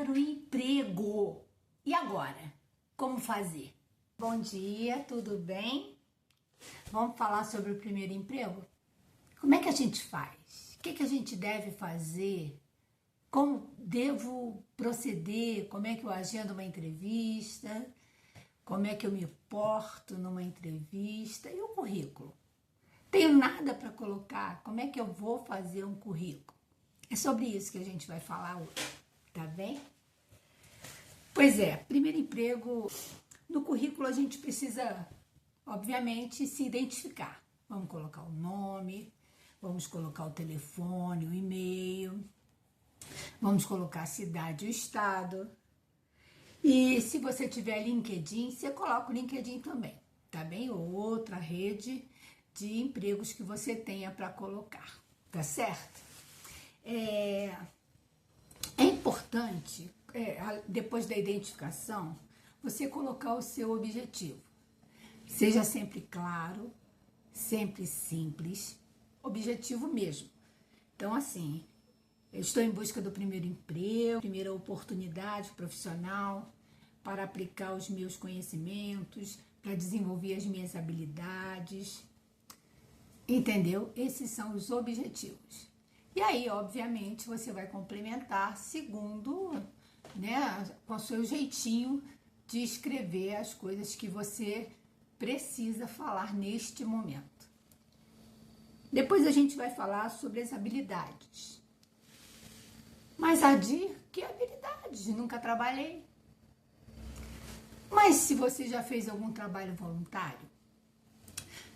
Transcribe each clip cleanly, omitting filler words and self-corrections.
primeiro emprego. E agora? Como fazer? Bom dia, tudo bem? Vamos falar sobre o primeiro emprego? Como é que a gente faz? O que a gente deve fazer? Como devo proceder? Como é que eu agendo uma entrevista? Como é que eu me porto numa entrevista? E o currículo? Tenho nada para colocar, como é que eu vou fazer um currículo? É sobre isso que a gente vai falar hoje, tá bem? Pois é, primeiro emprego, no currículo a gente precisa, obviamente, se identificar. Vamos colocar o nome, vamos colocar o telefone, o e-mail, vamos colocar a cidade e o estado. E se você tiver LinkedIn, você coloca o LinkedIn também, tá bem? Ou outra rede de empregos que você tenha para colocar, tá certo? É importante, depois da identificação, você colocar o seu objetivo. Seja sempre claro, sempre simples, objetivo mesmo. Então, assim, eu estou em busca do primeiro emprego, primeira oportunidade profissional para aplicar os meus conhecimentos, para desenvolver as minhas habilidades. Entendeu? Esses são os objetivos. E aí, obviamente, você vai complementar segundo, né, com o seu jeitinho de escrever as coisas que você precisa falar neste momento. Depois a gente vai falar sobre as habilidades. Mas Adir, que habilidades? Nunca trabalhei. Mas se você já fez algum trabalho voluntário,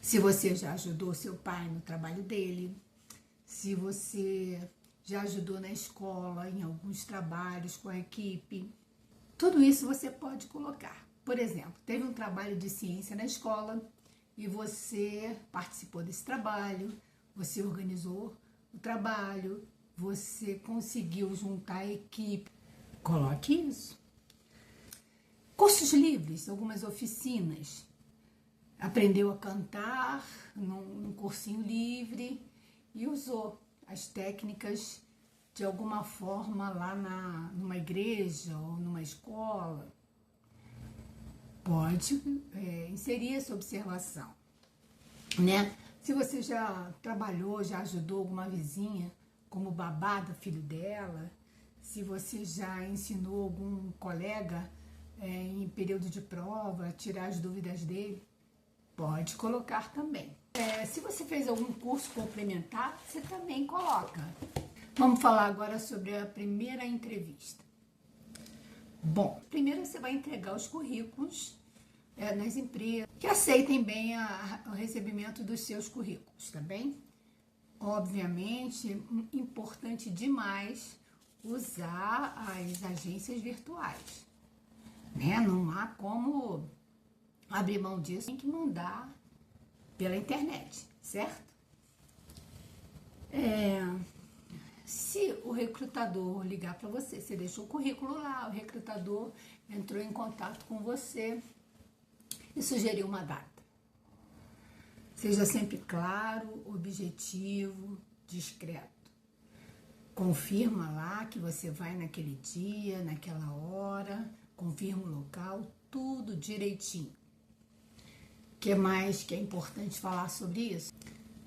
se você já ajudou seu pai no trabalho dele, se você já ajudou na escola, em alguns trabalhos com a equipe, tudo isso você pode colocar. Por exemplo, teve um trabalho de ciência na escola e você participou desse trabalho, você organizou o trabalho, você conseguiu juntar a equipe. Coloque isso. Cursos livres, algumas oficinas. Aprendeu a cantar num cursinho livre e usou as técnicas de alguma forma lá numa igreja ou numa escola. Pode inserir essa observação, né? Se você já trabalhou, já ajudou alguma vizinha como babá do filho dela, se você já ensinou algum colega em período de prova, tirar as dúvidas dele, pode colocar também. Se você fez algum curso complementar, você também coloca. Vamos falar agora sobre a primeira entrevista. Bom, primeiro você vai entregar os currículos nas empresas que aceitem bem o recebimento dos seus currículos, tá bem? Obviamente, importante demais usar as agências virtuais, né? Não há como abrir mão disso, tem que mandar pela internet, certo? Se o recrutador ligar para você, você deixou o currículo lá, o recrutador entrou em contato com você e sugeriu uma data. Seja sempre claro, objetivo, discreto. Confirma lá que você vai naquele dia, naquela hora, confirma o local, tudo direitinho. O que mais que é importante falar sobre isso?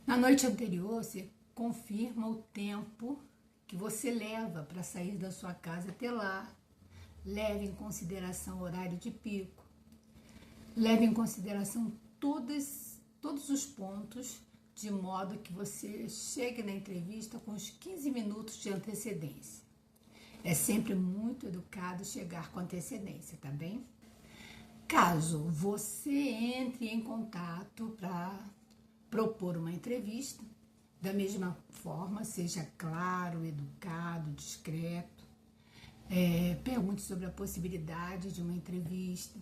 Na noite anterior, você confirma o tempo que você leva para sair da sua casa até lá. Leve em consideração o horário de pico. Leve em consideração todos os pontos, de modo que você chegue na entrevista com uns 15 minutos de antecedência. É sempre muito educado chegar com antecedência, tá bem? Caso você entre em contato para propor uma entrevista, da mesma forma, seja claro, educado, discreto, pergunte sobre a possibilidade de uma entrevista.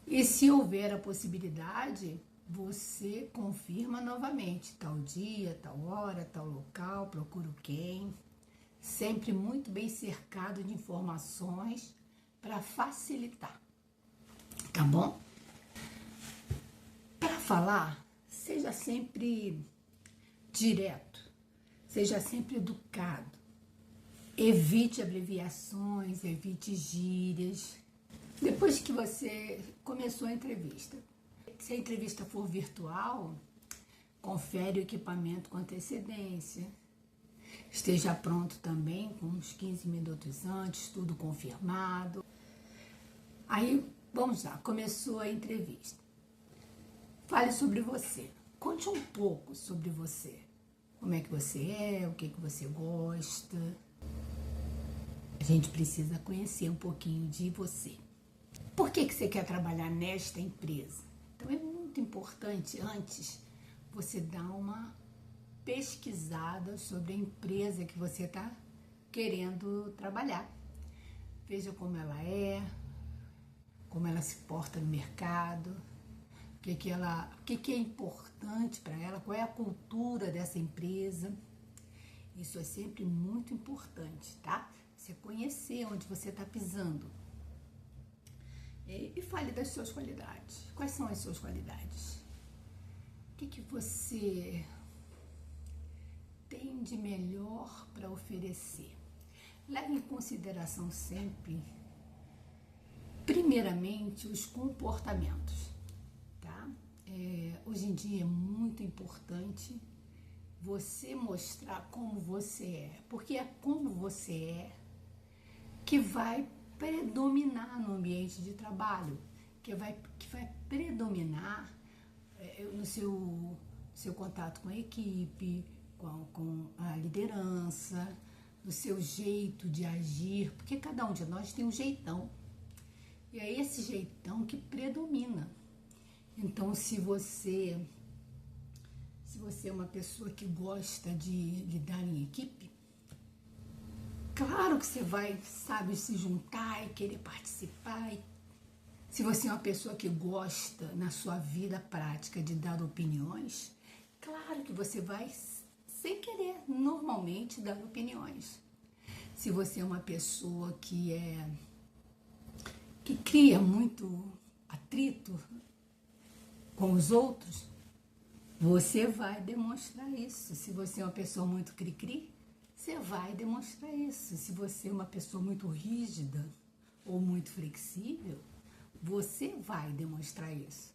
E se houver a possibilidade, você confirma novamente, tal dia, tal hora, tal local, procuro quem. Sempre muito bem cercado de informações para facilitar. Tá bom? Para falar, seja sempre direto, seja sempre educado. Evite abreviações, evite gírias. Depois que você começou a entrevista, se a entrevista for virtual, confere o equipamento com antecedência. Esteja pronto também com uns 15 minutos antes, tudo confirmado. Aí, vamos lá, começou a entrevista. Fale sobre você. Conte um pouco sobre você. Como é que você é, o que você gosta. A gente precisa conhecer um pouquinho de você. Por que você quer trabalhar nesta empresa? Então é muito importante antes você dar uma pesquisada sobre a empresa que você está querendo trabalhar. Veja como ela se porta no mercado, o que é importante para ela, qual é a cultura dessa empresa. Isso é sempre muito importante, tá? Você conhecer onde você está pisando. E fale das suas qualidades. Quais são as suas qualidades? O que você tem de melhor para oferecer? Leve em consideração sempre, primeiramente, os comportamentos, tá? Hoje em dia é muito importante você mostrar como você é, porque é como você é que vai predominar no ambiente de trabalho, que vai predominar no seu contato com a equipe, com a liderança, no seu jeito de agir, porque cada um de nós tem um jeitão, e é esse jeitão que predomina. Então, se você é uma pessoa que gosta de lidar em equipe, claro que você vai, sabe, se juntar e querer participar. Se você é uma pessoa que gosta, na sua vida prática, de dar opiniões, claro que você vai, sem querer, normalmente dar opiniões. Se você é uma pessoa que cria muito atrito com os outros, você vai demonstrar isso. Se você é uma pessoa muito cri-cri, você vai demonstrar isso. Se você é uma pessoa muito rígida ou muito flexível, você vai demonstrar isso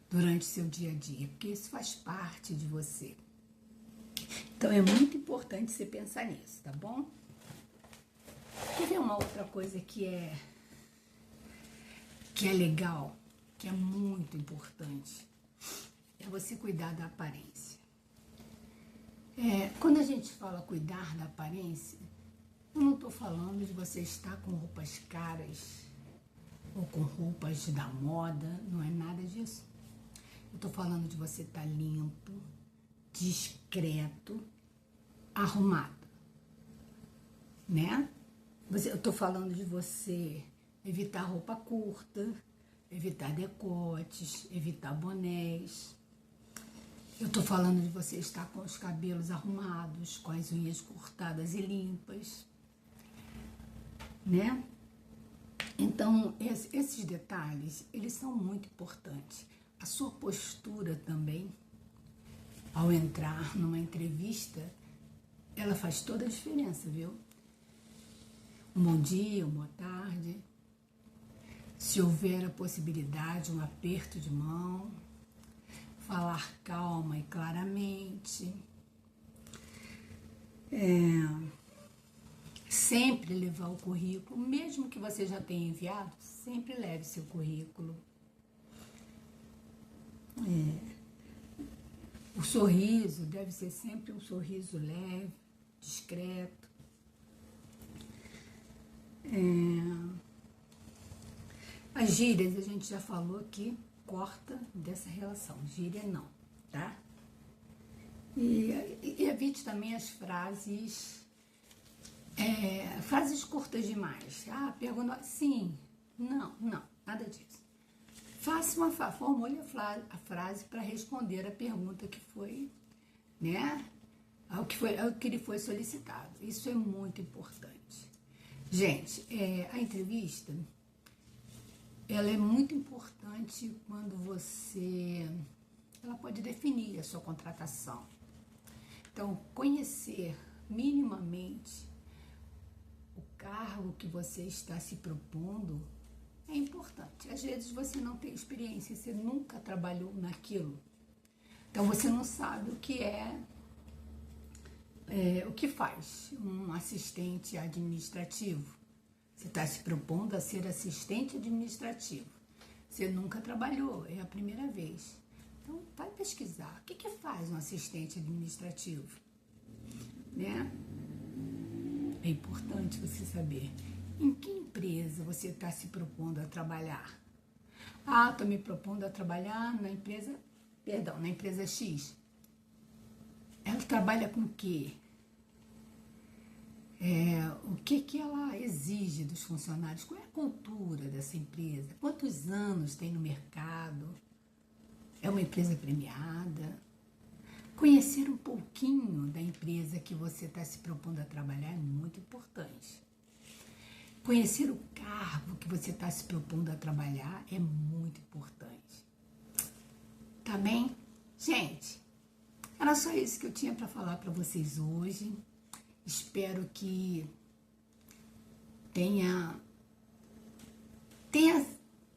durante o seu dia a dia, porque isso faz parte de você. Então é muito importante você pensar nisso, tá bom? Quer ver uma outra coisa que é legal, que é muito importante? É você cuidar da aparência. Quando a gente fala cuidar da aparência, eu não estou falando de você estar com roupas caras ou com roupas da moda, não é nada disso. Eu estou falando de você estar limpo, discreto, arrumado, né? Eu estou falando de você evitar roupa curta, evitar decotes, evitar bonés. Eu estou falando de você estar com os cabelos arrumados, com as unhas cortadas e limpas, né? Então, esses detalhes, eles são muito importantes. A sua postura também, ao entrar numa entrevista, ela faz toda a diferença, viu? Um bom dia, uma boa tarde. Se houver a possibilidade, um aperto de mão. Falar calma e claramente. Sempre levar o currículo, mesmo que você já tenha enviado, sempre leve seu currículo. O sorriso deve ser sempre um sorriso leve, discreto. As gírias, a gente já falou aqui, corta dessa relação. Gíria não, tá? E evite também as frases curtas demais. Pergunta sim, não, nada disso. Formule a frase para responder a pergunta que foi, né? Ao que lhe foi solicitado. Isso é muito importante. Gente, a entrevista, ela é muito importante quando ela pode definir a sua contratação. Então, conhecer minimamente cargo que você está se propondo é importante. Às vezes você não tem experiência, você nunca trabalhou naquilo. Então você não sabe o que o que faz um assistente administrativo. Você está se propondo a ser assistente administrativo. Você nunca trabalhou, é a primeira vez. Então vai pesquisar. O que faz um assistente administrativo? Né? É importante você saber em que empresa você está se propondo a trabalhar. Ah, estou me propondo a trabalhar na empresa X. Ela trabalha com o quê? O que ela exige dos funcionários? Qual é a cultura dessa empresa? Quantos anos tem no mercado? É uma empresa premiada? Conhecer um pouquinho da empresa que você está se propondo a trabalhar é muito importante. Conhecer o cargo que você está se propondo a trabalhar é muito importante. Tá bem? Gente, era só isso que eu tinha para falar para vocês hoje. Espero que tenha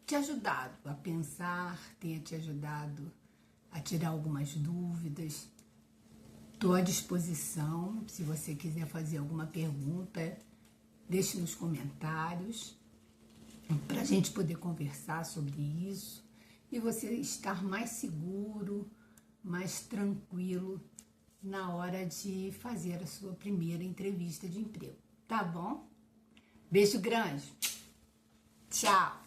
te ajudado a pensar, tenha te ajudado a tirar algumas dúvidas. Estou à disposição, se você quiser fazer alguma pergunta, deixe nos comentários, para a gente poder conversar sobre isso e você estar mais seguro, mais tranquilo na hora de fazer a sua primeira entrevista de emprego. Tá bom? Beijo grande. Tchau.